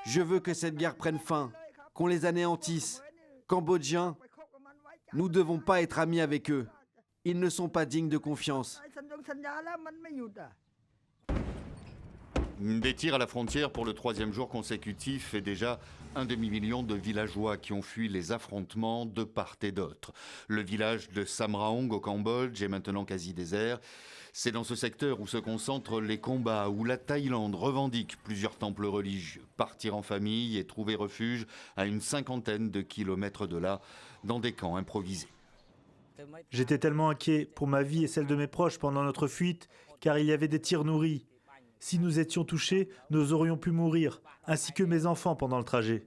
Je veux que cette guerre prenne fin, qu'on les anéantisse. Cambodgiens, nous ne devons pas être amis avec eux. Ils ne sont pas dignes de confiance. Des tirs à la frontière pour le 3e jour consécutif et déjà un demi-million de villageois qui ont fui les affrontements de part et d'autre. Le village de Samraong au Cambodge est maintenant quasi désert. C'est dans ce secteur où se concentrent les combats, où la Thaïlande revendique plusieurs temples religieux. Partir en famille et trouver refuge à une 50aine de kilomètres de là, dans des camps improvisés. J'étais tellement inquiet pour ma vie et celle de mes proches pendant notre fuite, car il y avait des tirs nourris. Si nous étions touchés, nous aurions pu mourir, ainsi que mes enfants pendant le trajet.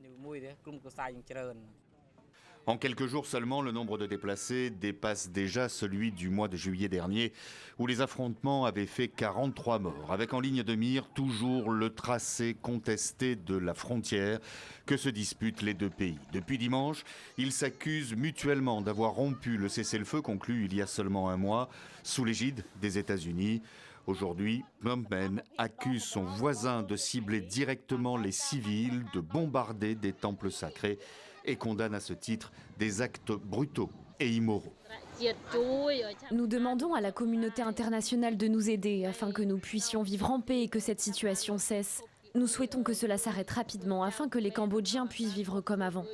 En quelques jours seulement, le nombre de déplacés dépasse déjà celui du mois de juillet dernier, où les affrontements avaient fait 43 morts, avec en ligne de mire toujours le tracé contesté de la frontière que se disputent les deux pays. Depuis dimanche, ils s'accusent mutuellement d'avoir rompu le cessez-le-feu conclu il y a seulement un mois, sous l'égide des États-Unis. Aujourd'hui, Phnom Penh accuse son voisin de cibler directement les civils, de bombarder des temples sacrés et condamne à ce titre des actes brutaux et immoraux. Nous demandons à la communauté internationale de nous aider afin que nous puissions vivre en paix et que cette situation cesse. Nous souhaitons que cela s'arrête rapidement afin que les Cambodgiens puissent vivre comme avant.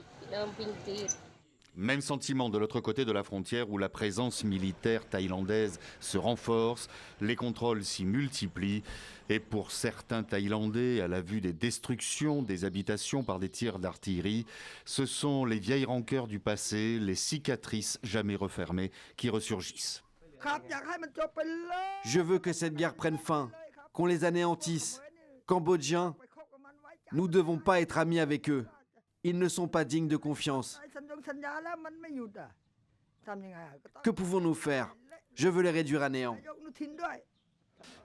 Même sentiment de l'autre côté de la frontière où la présence militaire thaïlandaise se renforce, les contrôles s'y multiplient et pour certains Thaïlandais, à la vue des destructions des habitations par des tirs d'artillerie, ce sont les vieilles rancœurs du passé, les cicatrices jamais refermées qui ressurgissent. Je veux que cette guerre prenne fin, qu'on les anéantisse. Cambodgiens, nous ne devons pas être amis avec eux. Ils ne sont pas dignes de confiance. Que pouvons-nous faire? Je veux les réduire à néant.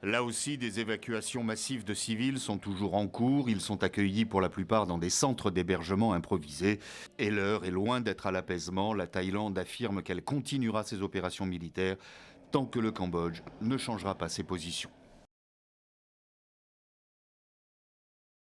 Là aussi, des évacuations massives de civils sont toujours en cours. Ils sont accueillis pour la plupart dans des centres d'hébergement improvisés. Et l'heure est loin d'être à l'apaisement. La Thaïlande affirme qu'elle continuera ses opérations militaires tant que le Cambodge ne changera pas ses positions.